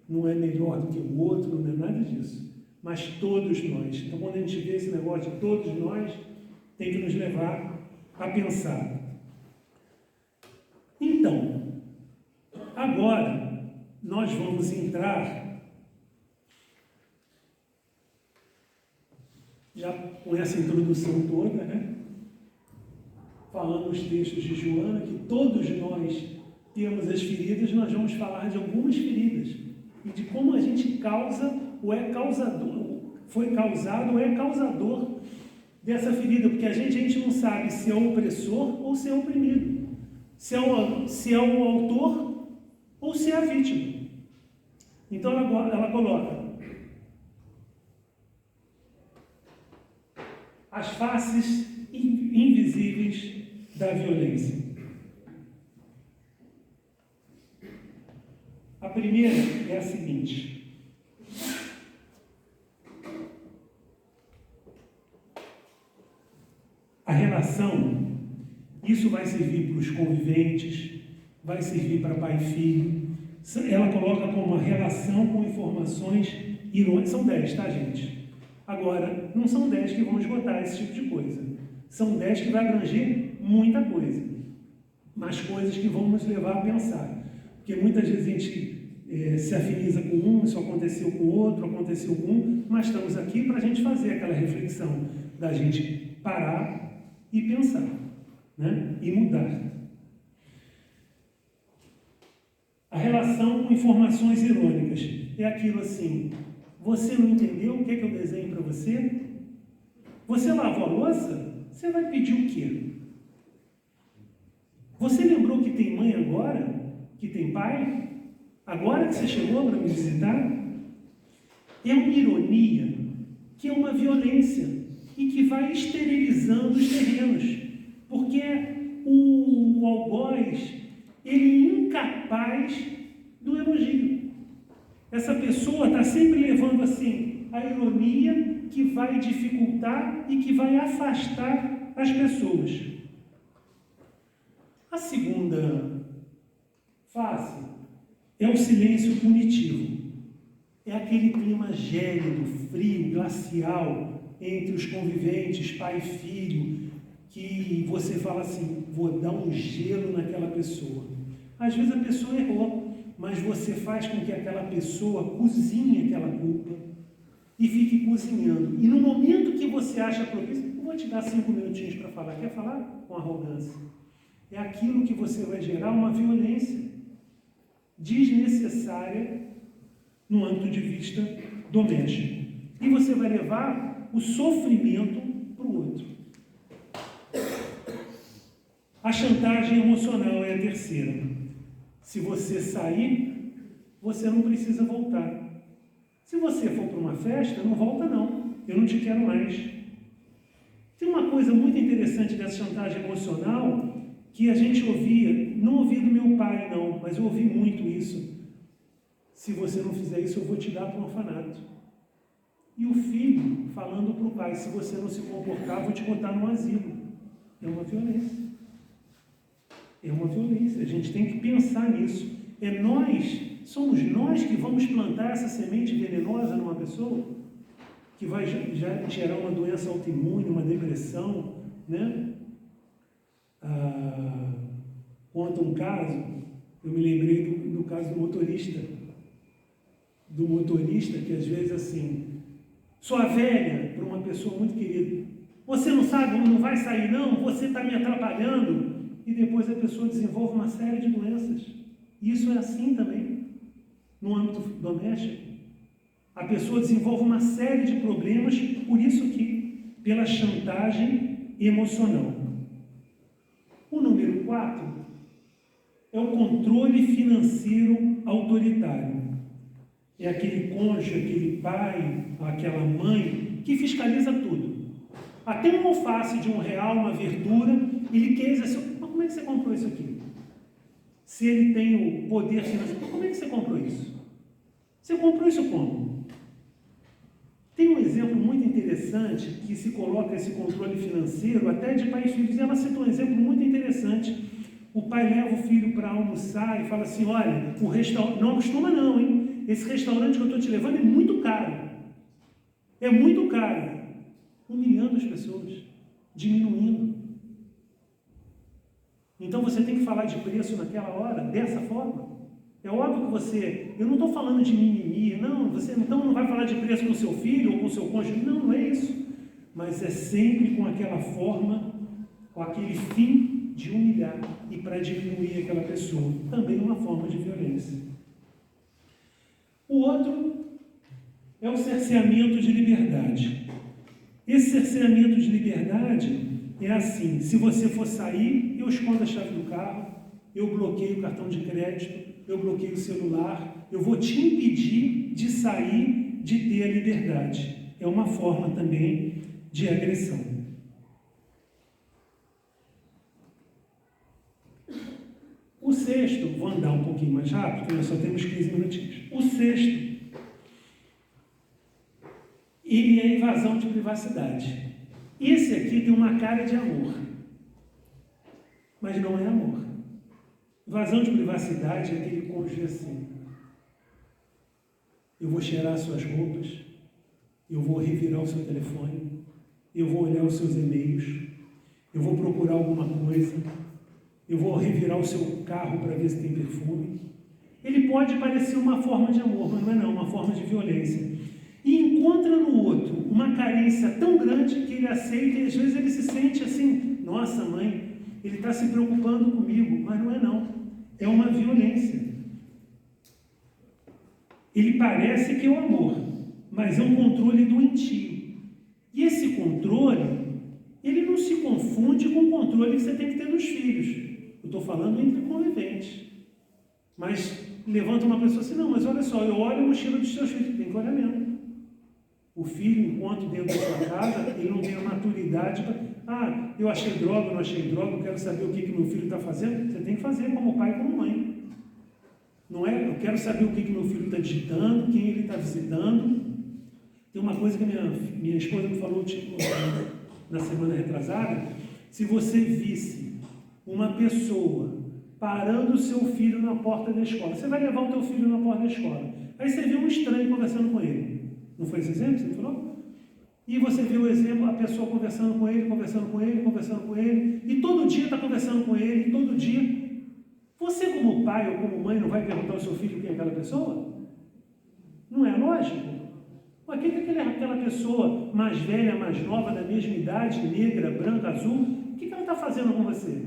Não é melhor do que o outro, não é nada disso. Mas todos nós. Então, quando a gente vê esse negócio de todos nós, tem que nos levar a pensar. Então, agora nós vamos entrar, já com essa introdução toda, né? Falando os textos de Joana, que todos nós temos as feridas, nós vamos falar de algumas feridas e de como a gente causa ou é causador, foi causado ou é causador dessa ferida, porque a gente não sabe se é o opressor ou se é o oprimido, se é o autor ou se é a vítima. Então ela coloca as faces invisíveis da violência. A primeira é a seguinte: a relação, isso vai servir para os conviventes, vai servir para pai e filho. Ela coloca como uma relação com informações irônicas. São 10, tá, gente? Agora, não são 10 que vão esgotar esse tipo de coisa. São 10 que vai abranger muita coisa, mas coisas que vão nos levar a pensar. Porque muitas vezes a gente se afiniza com um, isso aconteceu com outro, aconteceu com um, mas estamos aqui para a gente fazer aquela reflexão, da gente parar e pensar, né? E mudar. A relação com informações irônicas é aquilo assim: você não entendeu o que é que eu desenho para você? Você lavou a louça? Você vai pedir o quê? Você lembrou que tem mãe agora? Que tem pai? Agora que você chegou para me visitar? É uma ironia que é uma violência e que vai esterilizando os terrenos, porque o algoz, ele é incapaz do elogio. Essa pessoa está sempre levando assim a ironia que vai dificultar e que vai afastar as pessoas. A segunda face é o silêncio punitivo. É aquele clima gélido, frio, glacial entre os conviventes, pai e filho, que você fala assim: vou dar um gelo naquela pessoa. Às vezes a pessoa errou, mas você faz com que aquela pessoa cozinhe aquela culpa e fique cozinhando. E no momento que você acha propício, eu vou te dar 5 minutinhos para falar. Quer falar? Com arrogância. É aquilo que você vai gerar uma violência desnecessária no âmbito de vista doméstico. E você vai levar o sofrimento para o outro. A chantagem emocional é a terceira. Se você sair, você não precisa voltar. Se você for para uma festa, não volta não. Eu não te quero mais. Tem uma coisa muito interessante dessa chantagem emocional que a gente ouvia, não ouvi do meu pai não, mas eu ouvi muito isso. Se você não fizer isso, eu vou te dar para um orfanato. E o filho falando para o pai: se você não se comportar, eu vou te botar no asilo. É uma violência. É uma violência. A gente tem que pensar nisso. Somos nós que vamos plantar essa semente venenosa numa pessoa, que vai já gerar uma doença autoimune, uma depressão, né? Conta um caso, eu me lembrei do caso do motorista, que às vezes assim, sua velha, para uma pessoa muito querida, você não sabe, não vai sair não, você está me atrapalhando, e depois a pessoa desenvolve uma série de doenças. E isso é assim também, no âmbito doméstico. A pessoa desenvolve uma série de problemas, por isso que, pela chantagem emocional. O número 4 é o controle financeiro autoritário. É aquele cônjuge, aquele pai, aquela mãe que fiscaliza tudo. Até um alface de R$1, uma verdura, ele quer dizer assim: mas como é que você comprou isso aqui? Se ele tem o poder financeiro, como é que você comprou isso? Você comprou isso como? Tem um exemplo muito interessante que se coloca esse controle financeiro, até de pai e filhos. Ela citou um exemplo muito interessante. O pai leva o filho para almoçar e fala assim: olha, o restaurante, não acostuma não, hein? Esse restaurante que eu estou te levando é muito caro. É muito caro. Humilhando as pessoas. diminuindo. Então você tem que falar de preço naquela hora, dessa forma. É óbvio que você... Eu não estou falando de mimimi, não. Você então não vai falar de preço com o seu filho ou com o seu cônjuge. Não, não é isso. Mas é sempre com aquela forma, com aquele fim de humilhar e para diminuir aquela pessoa. Também uma forma de violência. O outro é o cerceamento de liberdade. Esse cerceamento de liberdade é assim: se você for sair, eu escondo a chave do carro, eu bloqueio o cartão de crédito, eu bloqueio o celular, eu vou te impedir de sair, de ter a liberdade. É uma forma também de agressão. O sexto, vou andar um pouquinho mais rápido, porque nós só temos 15 minutinhos. O sexto, ele é a invasão de privacidade. Esse aqui tem uma cara de amor, mas não é amor. Invasão de privacidade é aquele cônjuge assim: eu vou cheirar suas roupas, eu vou revirar o seu telefone, eu vou olhar os seus e-mails, eu vou procurar alguma coisa, eu vou revirar o seu carro para ver se tem perfume. Ele pode parecer uma forma de amor, mas não é não, uma forma de violência. E encontra no outro uma carência tão grande que ele aceita, e às vezes ele se sente assim: nossa mãe, ele está se preocupando comigo, mas não é não, é uma violência. Ele parece que é o amor, mas é um controle doentio. E esse controle, ele não se confunde com o controle que você tem que ter dos filhos. Eu estou falando entre conviventes. Mas levanta uma pessoa assim: não, mas olha só, eu olho a mochila dos seus filhos, tem que olhar mesmo. O filho, enquanto dentro da sua casa, ele não tem a maturidade para... eu achei droga, eu não achei droga, eu quero saber o que meu filho está fazendo. Você tem que fazer como pai e como mãe. Não é? Eu quero saber o que meu filho está digitando, quem ele está visitando. Tem uma coisa que minha esposa me falou na semana retrasada: se você visse uma pessoa parando o seu filho na porta da escola, você vai levar o teu filho na porta da escola, aí você vê um estranho conversando com ele. Não foi esse exemplo que você falou? E você viu o exemplo, a pessoa conversando com ele, conversando com ele, conversando com ele, e todo dia está conversando com ele, e todo dia. Você, como pai ou como mãe, não vai perguntar ao seu filho quem é aquela pessoa? Não é lógico? Mas quem é aquela pessoa mais velha, mais nova, da mesma idade, negra, branca, azul? O que ela está fazendo com você?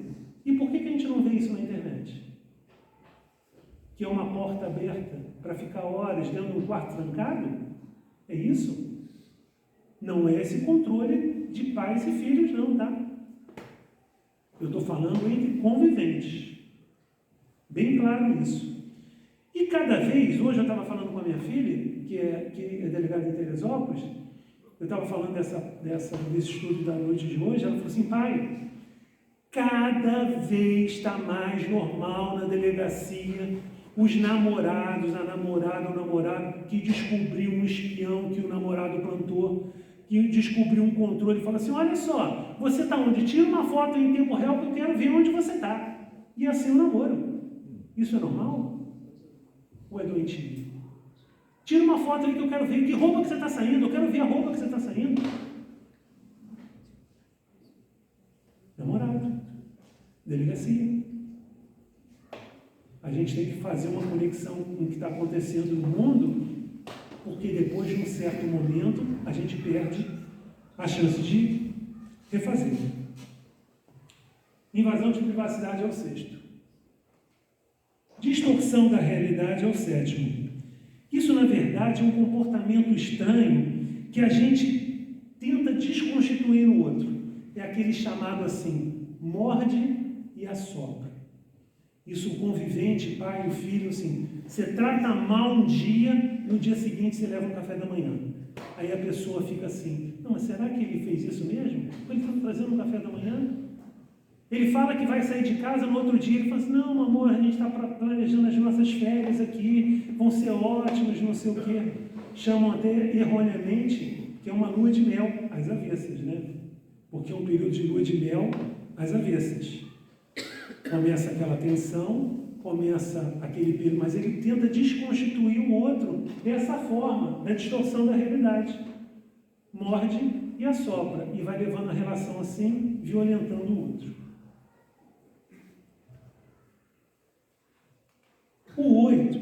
E por que a gente não vê isso na internet? Que é uma porta aberta para ficar horas dentro de um quarto trancado? É isso? Não é esse controle de pais e filhos, não, tá? Eu estou falando entre conviventes. Bem claro isso. E cada vez, hoje eu estava falando com a minha filha, que é delegada em Teresópolis, eu estava falando desse estudo da noite de hoje, ela falou assim: pai, cada vez está mais normal na delegacia os namorados, a namorada ou namorado que descobriu um espião que o namorado plantou, que descobriu um controle, fala assim: olha só, você está onde? Tira uma foto em tempo real que eu quero ver onde você está. E assim o namoro. Isso é normal? Ou é doentio? Tira uma foto ali que eu quero ver que roupa que você está saindo, eu quero ver a roupa que você está saindo. Namorado. Delegacia. A gente tem que fazer uma conexão com o que está acontecendo no mundo, porque depois de um certo momento a gente perde a chance de refazer. Invasão de privacidade é o sexto. Distorção da realidade é o sétimo. Isso, na verdade, é um comportamento estranho que a gente tenta desconstituir no outro. É aquele chamado assim: morde e assopra. Isso, o convivente, pai e o filho, assim, você trata mal um dia, no dia seguinte você leva um café da manhã. Aí a pessoa fica assim: não, mas será que ele fez isso mesmo? Ele está trazendo um café da manhã? Ele fala que vai sair de casa, no outro dia ele fala assim: não, amor, a gente está planejando as nossas férias aqui, vão ser ótimas, não sei o quê. Chamam até erroneamente que é uma lua de mel às avessas, né? Porque é um período de lua de mel às avessas. Começa aquela tensão, começa aquele período, mas ele tenta desconstituir o outro dessa forma, da distorção da realidade. Morde e assopra, e vai levando a relação assim, violentando o outro. O 8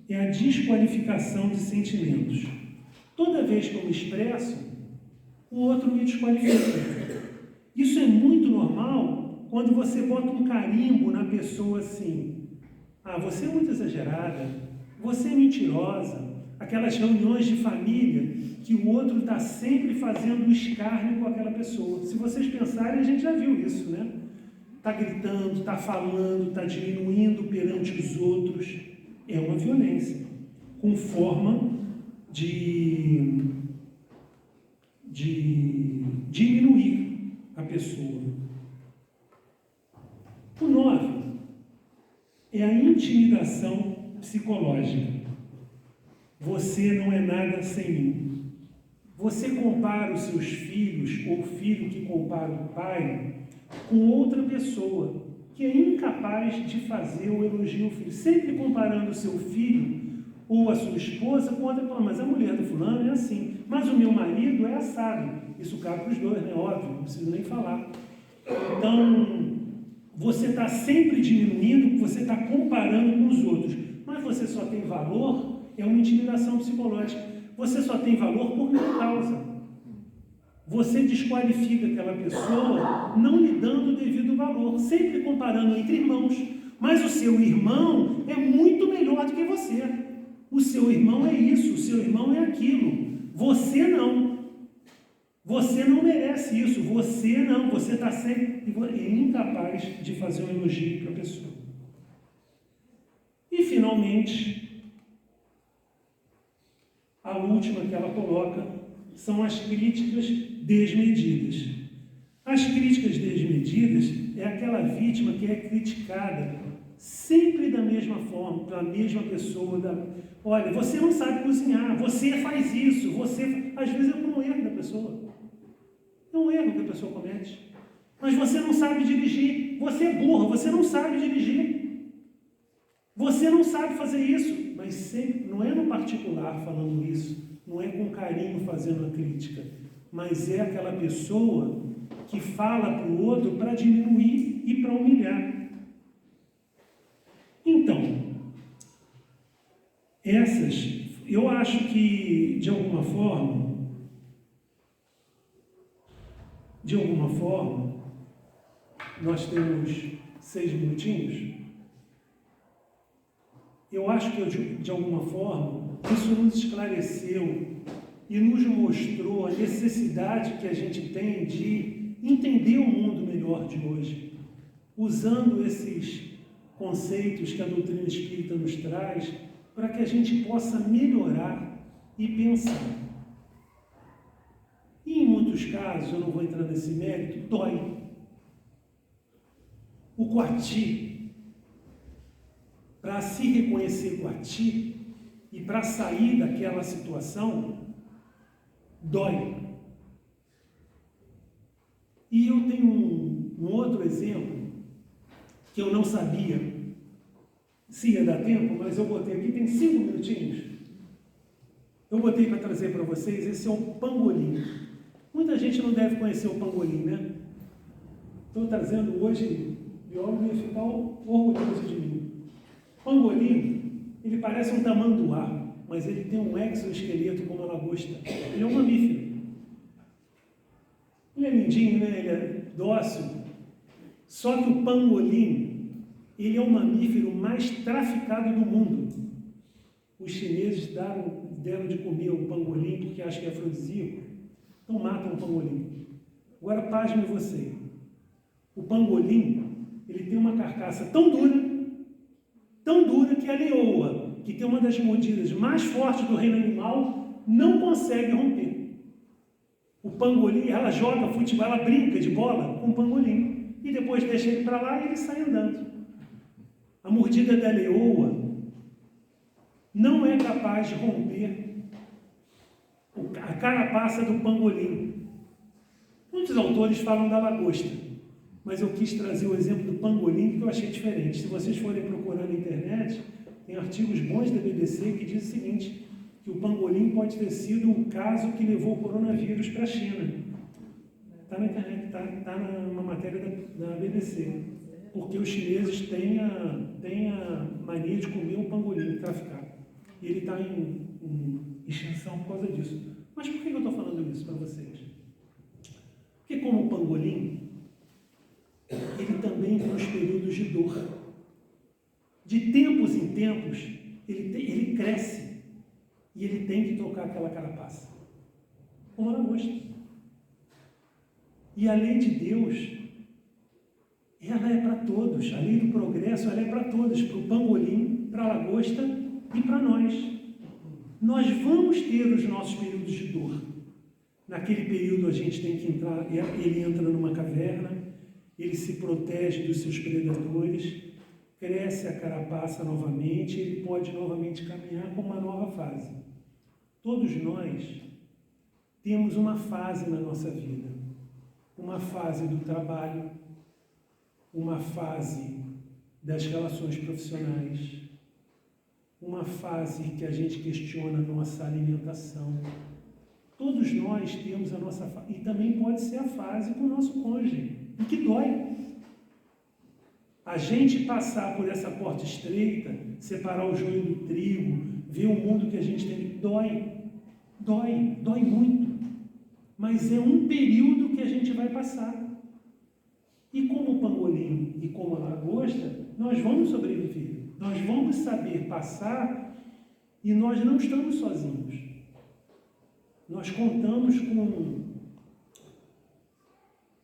é a desqualificação de sentimentos. Toda vez que eu me expresso, o outro me desqualifica. Isso é muito normal quando você bota um carimbo na pessoa assim: ah, você é muito exagerada, você é mentirosa. Aquelas reuniões de família que o outro está sempre fazendo um escárnio com aquela pessoa. Se vocês pensarem, a gente já viu isso, né? Está gritando, está falando, está diminuindo perante os outros. É uma violência, com forma de diminuir a pessoa. O 9 é a intimidação psicológica. Você não é nada sem mim. Você compara os seus filhos, ou o filho que compara o pai, com outra pessoa que é incapaz de fazer o elogio ao filho, sempre comparando o seu filho ou a sua esposa com outra pessoa. Mas a mulher do fulano é assim, mas o meu marido é assado. Isso cabe para os dois, né? Óbvio, não preciso nem falar. Então, você está sempre diminuindo, você está comparando com os outros, mas você só tem valor, é uma intimidação psicológica. Você só tem valor por minha causa. Você desqualifica aquela pessoa não lhe dando o devido valor, sempre comparando entre irmãos. Mas o seu irmão é muito melhor do que você. O seu irmão é isso, o seu irmão é aquilo. Você não. Você não merece isso, você não. Você está sempre incapaz de fazer um elogio para a pessoa. E, finalmente, a última que ela coloca são as críticas desmedidas. As críticas desmedidas é aquela vítima que é criticada sempre da mesma forma, pela mesma pessoa. Olha, você não sabe cozinhar, você faz isso, você... Às vezes é um erro da pessoa. É um erro que a pessoa comete. Mas você não sabe dirigir, você é burro, você não sabe dirigir. Você não sabe fazer isso. Mas sempre, não é no particular falando isso, não é com carinho fazendo a crítica, mas é aquela pessoa que fala para o outro para diminuir e para humilhar. Então, essas, eu acho que, de alguma forma, nós temos 6 minutinhos. Eu acho que, de alguma forma, isso nos esclareceu e nos mostrou a necessidade que a gente tem de entender o mundo melhor de hoje, usando esses conceitos que a doutrina espírita nos traz, para que a gente possa melhorar e pensar. E em muitos casos, eu não vou entrar nesse mérito, dói. O coati, para se reconhecer coati e para sair daquela situação, dói. E eu tenho um outro exemplo que eu não sabia se ia dar tempo, mas eu botei aqui, tem 5 minutinhos. Eu botei para trazer para vocês, esse é o pangolim. Muita gente não deve conhecer o pangolim, né? Estou trazendo hoje, o biólogo ia ficar orgulhoso de mim. Pangolim, ele parece um tamanduá, mas ele tem um exoesqueleto como a lagosta. Ele é um mamífero. Ele é lindinho, né? Ele é dócil. Só que o pangolim, ele é o mamífero mais traficado do mundo. Os chineses deram de comer o pangolim porque acham que é afrodisíaco. Então matam o pangolim. Agora, pasme você. O pangolim, ele tem uma carcaça tão dura que a leoa, que tem uma das mordidas mais fortes do reino animal, não consegue romper. O pangolim, ela joga futebol, ela brinca de bola com o pangolim. E depois deixa ele para lá e ele sai andando. A mordida da leoa não é capaz de romper a carapaça do pangolim. Muitos autores falam da lagosta, mas eu quis trazer o exemplo do pangolim que eu achei diferente. Se vocês forem procurar na internet, tem artigos bons da BBC que dizem o seguinte, que o pangolim pode ter sido o caso que levou o coronavírus para a China, Está na internet, está numa matéria da BBC. Porque os chineses têm a mania de comer o pangolim traficado. E ele está em extinção por causa disso. Mas por que eu estou falando isso para vocês? Porque como o pangolim, ele também tem os períodos de dor. De tempos em tempos, ele cresce e ele tem que trocar aquela carapaça. Como a lagosta. E a lei de Deus, ela é para todos. A lei do progresso, ela é para todos. Para o pangolim, para a lagosta e para nós. Nós vamos ter os nossos períodos de dor. Naquele período a gente tem que entrar, ele entra numa caverna, ele se protege dos seus predadores, cresce a carapaça novamente, ele pode novamente caminhar com uma nova fase. Todos nós temos uma fase na nossa vida. Uma fase do trabalho, uma fase das relações profissionais, uma fase que a gente questiona a nossa alimentação. Todos nós temos a nossa fase, e também pode ser a fase com o nosso cônjuge, e que dói. A gente passar por essa porta estreita, separar o joio do trigo, ver o mundo que a gente tem, dói muito. Mas é um período que a gente vai passar. E como o pangolim e como a lagosta, nós vamos sobreviver. Nós vamos saber passar e nós não estamos sozinhos. Nós contamos com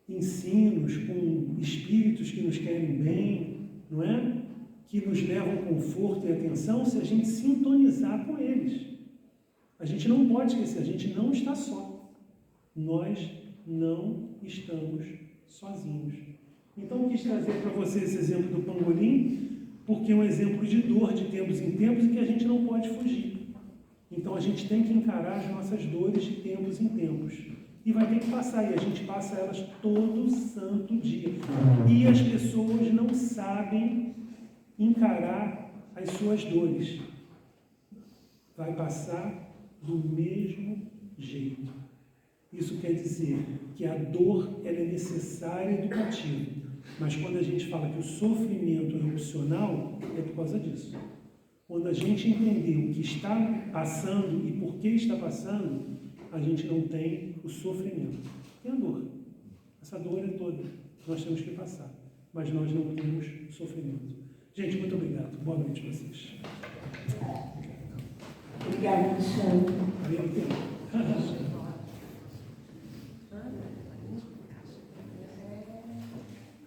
ensinos, com espíritos que nos querem bem, não é? Que nos levam conforto e atenção se a gente sintonizar com eles. A gente não pode esquecer, a gente não está só. Nós não estamos sozinhos. Então, eu quis trazer para vocês esse exemplo do pangolim, porque é um exemplo de dor de tempos em tempos e que a gente não pode fugir. Então, a gente tem que encarar as nossas dores de tempos em tempos. E vai ter que passar, e a gente passa elas todo santo dia. E as pessoas não sabem encarar as suas dores. Vai passar do mesmo jeito. Isso quer dizer que a dor ela é necessária e educativa. Mas quando a gente fala que o sofrimento é opcional, é por causa disso. Quando a gente entender o que está passando e por que está passando, a gente não tem o sofrimento. Tem a dor. Essa dor é toda. Nós temos que passar. Mas nós não temos sofrimento. Gente, muito obrigado. Boa noite para vocês. Obrigada, Alexandre.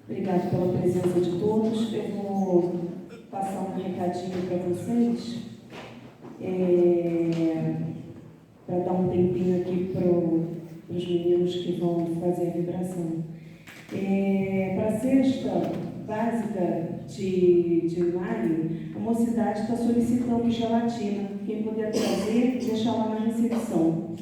Obrigada pela presença de todos. Eu vou passar um recadinho para vocês, para dar um tempinho aqui para os meninos que vão fazer a vibração. Para a cesta básica de maio, a mocidade está solicitando gelatina. Quem puder trazer, deixar lá na recepção.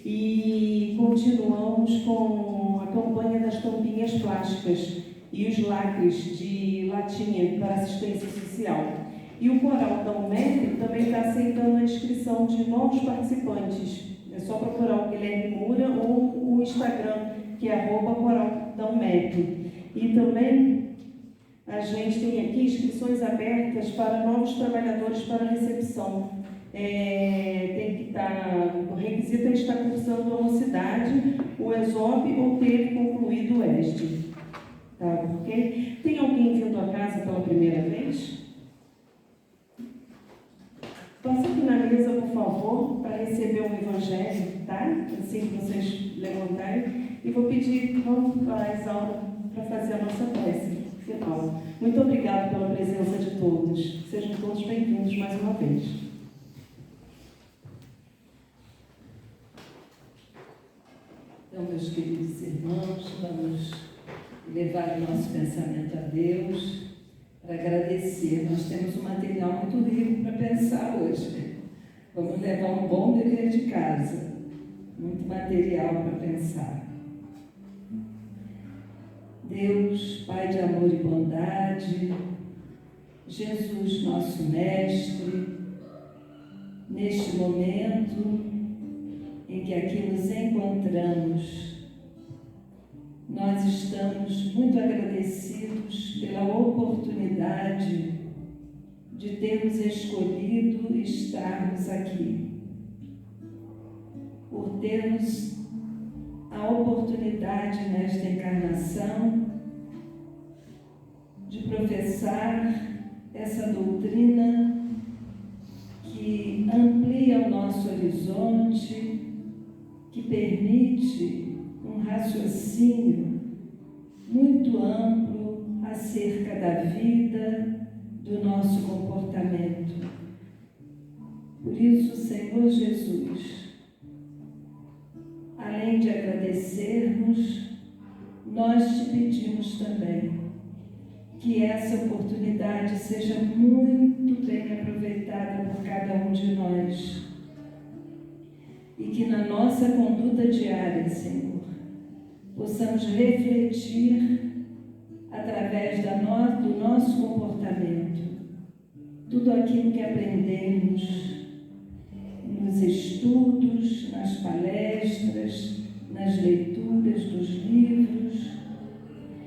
E continuamos com a campanha das tampinhas plásticas e os lacres de latinha para assistência social. E o Coral da UMEP também está aceitando a inscrição de novos participantes. É só procurar o Guilherme Moura ou o Instagram, que é @Coral da UMEP. E também a gente tem aqui inscrições abertas para novos trabalhadores para recepção. Tem que estar, o requisito é estar cursando a mocidade, o ESOP ou ter concluído o ESD. Tá, ok? Tem alguém vindo a casa pela primeira vez? Passa aqui na mesa, por favor, para receber o evangelho, tá? Assim que vocês levantarem. E vou pedir, vamos para a Isaura para fazer a nossa prece final. Muito obrigada pela presença de todos. Sejam todos bem-vindos mais uma vez. Então, meus queridos irmãos, vamos levar o nosso pensamento a Deus para agradecer. Nós temos um material muito rico para pensar hoje. Vamos levar um bom dever de casa. Muito material para pensar. Deus, Pai de amor e bondade, Jesus, nosso Mestre, neste momento em que aqui nos encontramos nós estamos muito agradecidos pela oportunidade de termos escolhido estarmos aqui, por termos a oportunidade nesta encarnação de professar essa doutrina que amplia o nosso horizonte, que permite um raciocínio muito amplo acerca da vida, do nosso comportamento. Por isso, Senhor Jesus, além de agradecermos, nós te pedimos também que essa oportunidade seja muito bem aproveitada por cada um de nós e que na nossa conduta diária, Senhor, possamos refletir através do nosso comportamento tudo aquilo que aprendemos nos estudos, nas palestras, nas leituras dos livros,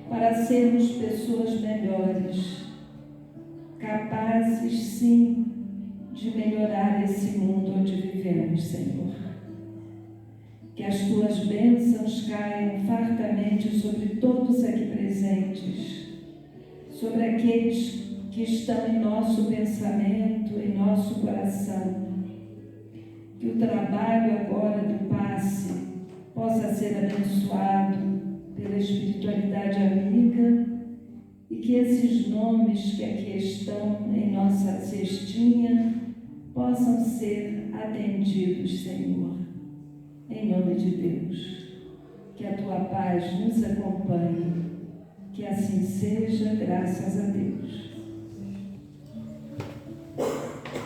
para sermos pessoas melhores, capazes, sim, de melhorar esse mundo onde vivemos, Senhor. Que as Tuas bênçãos caiam fartamente sobre todos aqui presentes, sobre aqueles que estão em nosso pensamento, em nosso coração. Que o trabalho agora do passe possa ser abençoado pela espiritualidade amiga e que esses nomes que aqui estão em nossa cestinha possam ser atendidos, Senhor. Em nome de Deus, que a Tua paz nos acompanhe, que assim seja, graças a Deus.